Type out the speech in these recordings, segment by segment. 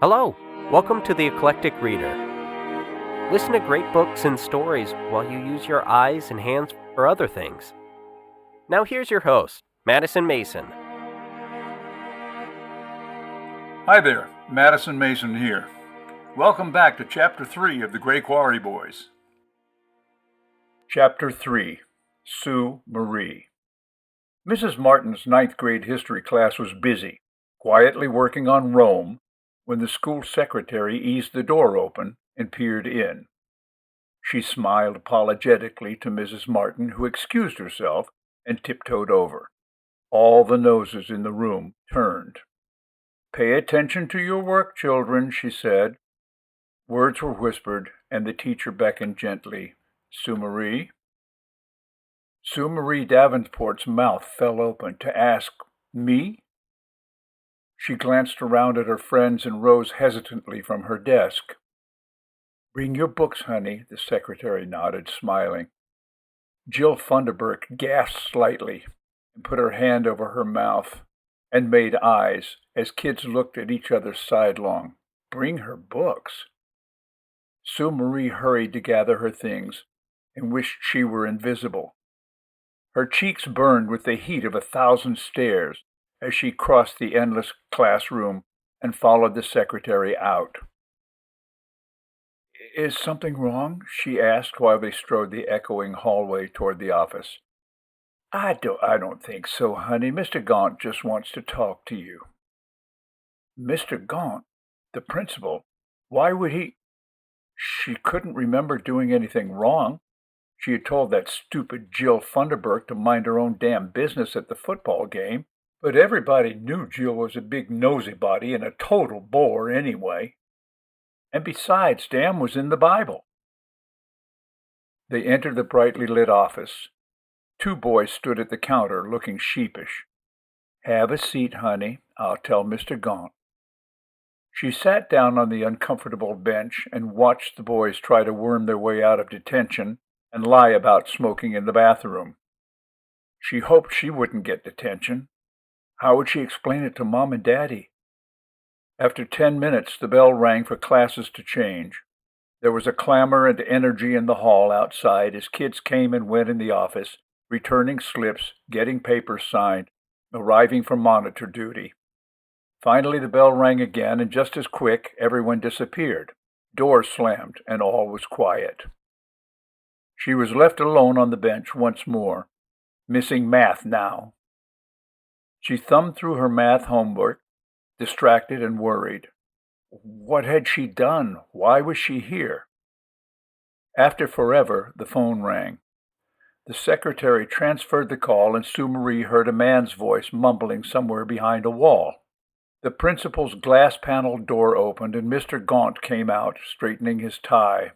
Hello, welcome to the Eclectic Reader. Listen to great books and stories while you use your eyes and hands for other things. Now here's your host, Madison Mason. Hi there, Madison Mason here. Welcome back to Chapter 3 of the Great Quarry Boys. Chapter 3, Sue Marie. Mrs. Martin's ninth grade history class was busy, quietly working on Rome, when the school secretary eased the door open and peered in. She smiled apologetically to Mrs. Martin, who excused herself and tiptoed over. All the noses in the room turned. "Pay attention to your work, children," she said. Words were whispered, and the teacher beckoned gently. "Sue Marie?" Sue Marie Davenport's mouth fell open to ask, "Me?" She glanced around at her friends and rose hesitantly from her desk. "Bring your books, honey," the secretary nodded, smiling. Jill Funderburk gasped slightly and put her hand over her mouth and made eyes as kids looked at each other sidelong. Bring her books? Sue Marie hurried to gather her things and wished she were invisible. Her cheeks burned with the heat of 1,000 stares as she crossed the endless classroom and followed the secretary out. "Is something wrong?" she asked while they strode the echoing hallway toward the office. I don't think so, honey. Mr. Gaunt just wants to talk to you." Mr. Gaunt? The principal? Why would he? She couldn't remember doing anything wrong. She had told that stupid Jill Funderburk to mind her own damn business at the football game, but everybody knew Jill was a big nosy body and a total bore anyway. And besides, damn was in the Bible. They entered the brightly lit office. 2 boys stood at the counter, looking sheepish. "Have a seat, honey. I'll tell Mr. Gaunt." She sat down on the uncomfortable bench and watched the boys try to worm their way out of detention and lie about smoking in the bathroom. She hoped she wouldn't get detention. How would she explain it to Mom and Daddy? After 10 minutes, the bell rang for classes to change. There was a clamor and energy in the hall outside as kids came and went in the office, returning slips, getting papers signed, arriving for monitor duty. Finally, the bell rang again, and just as quick, everyone disappeared. Doors slammed, and all was quiet. She was left alone on the bench once more, missing math now. She thumbed through her math homework, distracted and worried. What had she done? Why was she here? After forever, the phone rang. The secretary transferred the call, and Sue Marie heard a man's voice mumbling somewhere behind a wall. The principal's glass-paneled door opened, and Mr. Gaunt came out, straightening his tie.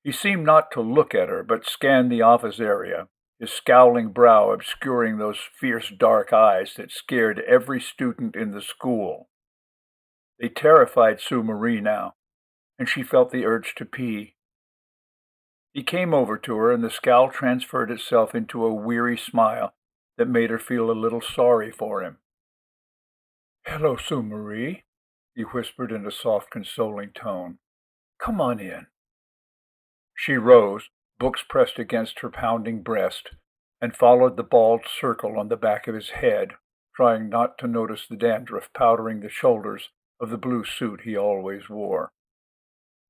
He seemed not to look at her, but scanned the office area, his scowling brow obscuring those fierce dark eyes that scared every student in the school. They terrified Sue Marie now, and she felt the urge to pee. He came over to her, and the scowl transferred itself into a weary smile that made her feel a little sorry for him. "Hello, Sue Marie," he whispered in a soft, consoling tone. "Come on in." She rose, books pressed against her pounding breast, and followed the bald circle on the back of his head, trying not to notice the dandruff powdering the shoulders of the blue suit he always wore.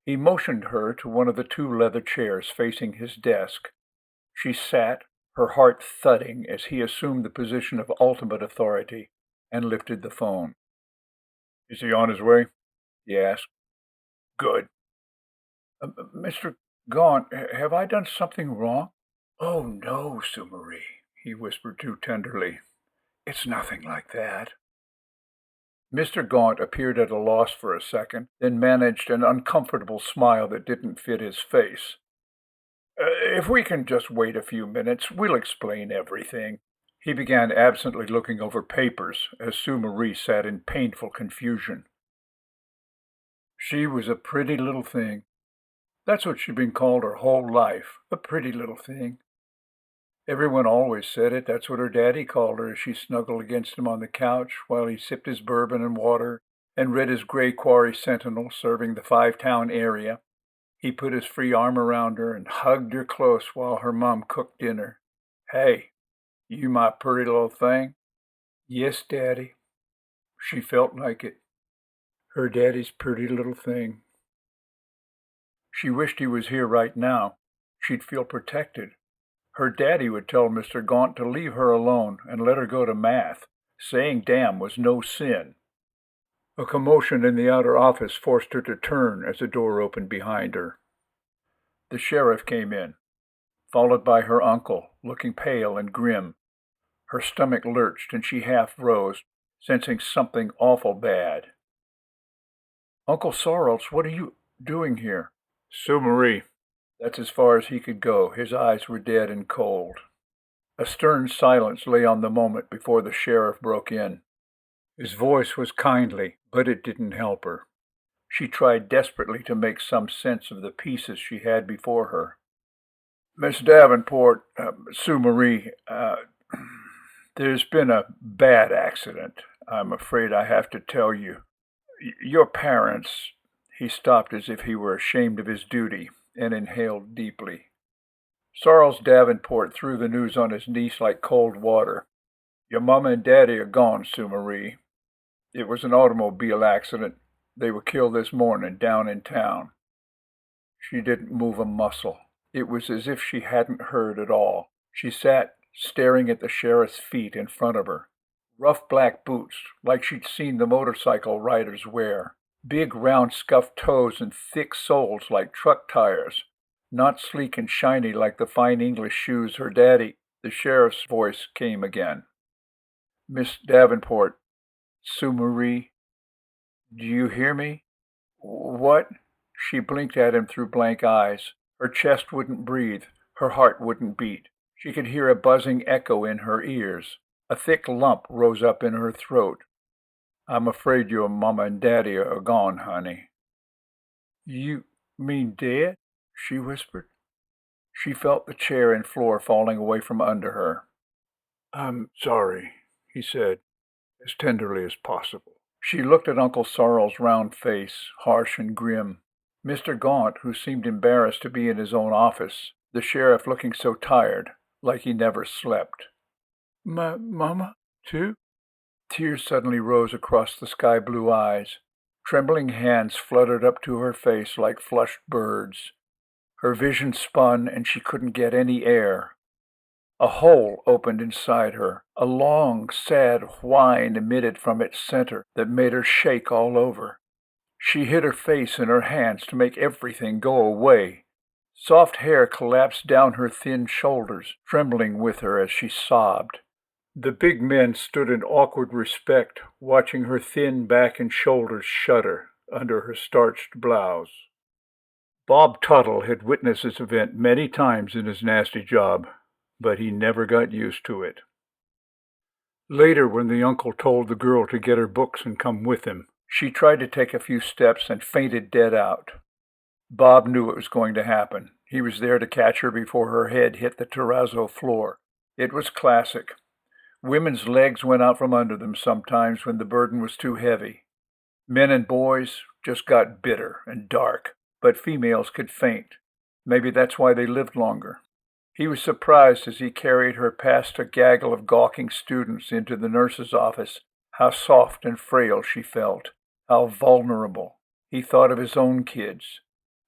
He motioned her to one of the 2 leather chairs facing his desk. She sat, her heart thudding as he assumed the position of ultimate authority and lifted the phone. "Is he on his way?" he asked. "Good." "Mr. Gaunt, have I done something wrong?" "Oh, no, Sue Marie," he whispered too tenderly. "It's nothing like that." Mr. Gaunt appeared at a loss for a second, then managed an uncomfortable smile that didn't fit his face. If we can just wait a few minutes, we'll explain everything." He began absently looking over papers as Sue Marie sat in painful confusion. She was a pretty little thing. That's what she'd been called her whole life, a pretty little thing. Everyone always said it. That's what her daddy called her as she snuggled against him on the couch while he sipped his bourbon and water and read his gray Quarry Sentinel serving the five-town area. He put his free arm around her and hugged her close while her mom cooked dinner. "Hey, you my pretty little thing?" "Yes, Daddy." She felt like it. Her daddy's pretty little thing. She wished he was here right now. She'd feel protected. Her daddy would tell Mr. Gaunt to leave her alone and let her go to math. Saying damn was no sin. A commotion in the outer office forced her to turn as the door opened behind her. The sheriff came in, followed by her uncle, looking pale and grim. Her stomach lurched and she half rose, sensing something awful bad. "Uncle Sorrels, what are you doing here?" "Sue Marie." That's as far as he could go. His eyes were dead and cold. A stern silence lay on the moment before the sheriff broke in. His voice was kindly, but it didn't help her. She tried desperately to make some sense of the pieces she had before her. "Miss Davenport, Sue Marie, there's been a bad accident. I'm afraid I have to tell you. Your parents—" He stopped as if he were ashamed of his duty and inhaled deeply. Charles Davenport threw the news on his niece like cold water. "Your mama and daddy are gone, Sue Marie. It was an automobile accident. They were killed this morning down in town." She didn't move a muscle. It was as if she hadn't heard at all. She sat staring at the sheriff's feet in front of her. Rough black boots, like she'd seen the motorcycle riders wear. Big round scuffed toes and thick soles like truck tires. Not sleek and shiny like the fine English shoes her daddy. The sheriff's voice came again. "Miss Davenport, Sue Marie, do you hear me?" "What?" She blinked at him through blank eyes. Her chest wouldn't breathe. Her heart wouldn't beat. She could hear a buzzing echo in her ears. A thick lump rose up in her throat. "I'm afraid your mama and daddy are gone, honey." "You mean dead?" she whispered. She felt the chair and floor falling away from under her. "I'm sorry," he said, as tenderly as possible. She looked at Uncle Sorrel's round face, harsh and grim. Mr. Gaunt, who seemed embarrassed to be in his own office. The sheriff looking so tired, like he never slept. "My mama, too?" Tears suddenly rose across the sky-blue eyes. Trembling hands fluttered up to her face like flushed birds. Her vision spun, and she couldn't get any air. A hole opened inside her. A long, sad whine emitted from its center that made her shake all over. She hid her face in her hands to make everything go away. Soft hair collapsed down her thin shoulders, trembling with her as she sobbed. The big men stood in awkward respect, watching her thin back and shoulders shudder under her starched blouse. Bob Tuttle had witnessed this event many times in his nasty job, but he never got used to it. Later, when the uncle told the girl to get her books and come with him, she tried to take a few steps and fainted dead out. Bob knew it was going to happen. He was there to catch her before her head hit the terrazzo floor. It was classic. Women's legs went out from under them sometimes when the burden was too heavy. Men and boys just got bitter and dark, but females could faint. Maybe that's why they lived longer. He was surprised as he carried her past a gaggle of gawking students into the nurse's office, how soft and frail she felt, how vulnerable. He thought of his own kids,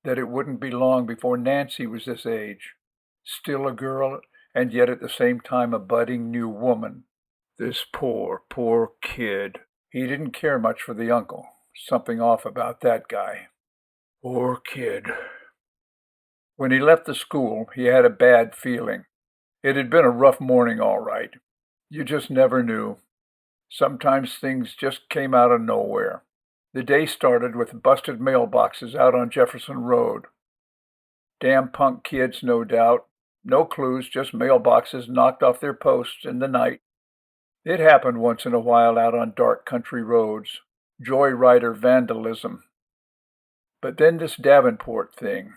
that it wouldn't be long before Nancy was this age. Still a girl, and yet at the same time a budding new woman. This poor, poor kid. He didn't care much for the uncle. Something off about that guy. Poor kid. When he left the school, he had a bad feeling. It had been a rough morning, all right. You just never knew. Sometimes things just came out of nowhere. The day started with busted mailboxes out on Jefferson Road. Damn punk kids, no doubt. No clues, just mailboxes knocked off their posts in the night. It happened once in a while out on dark country roads. Joyrider vandalism. But then this Davenport thing.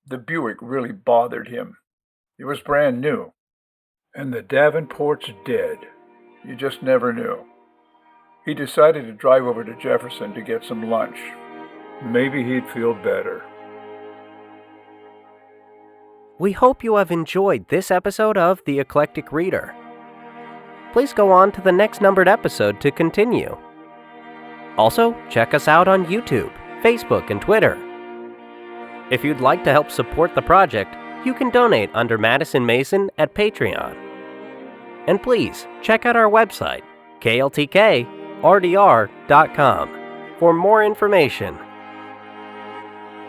The Buick really bothered him. It was brand new. And the Davenport's dead. You just never knew. He decided to drive over to Jefferson to get some lunch. Maybe he'd feel better. We hope you have enjoyed this episode of The Eclectic Reader. Please go on to the next numbered episode to continue. Also, check us out on YouTube, Facebook, and Twitter. If you'd like to help support the project, you can donate under Madison Mason at Patreon. And please check out our website, kltkrdr.com, for more information.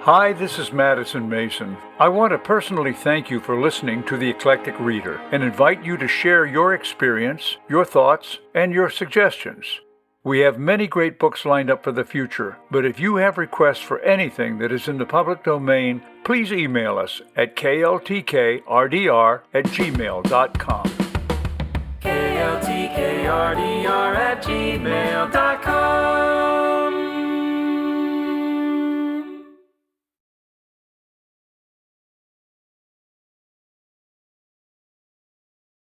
Hi, this is Madison Mason. I want to personally thank you for listening to The Eclectic Reader and invite you to share your experience, your thoughts, and your suggestions. We have many great books lined up for the future, but if you have requests for anything that is in the public domain, please email us at kltkrdr@gmail.com. kltkrdr@gmail.com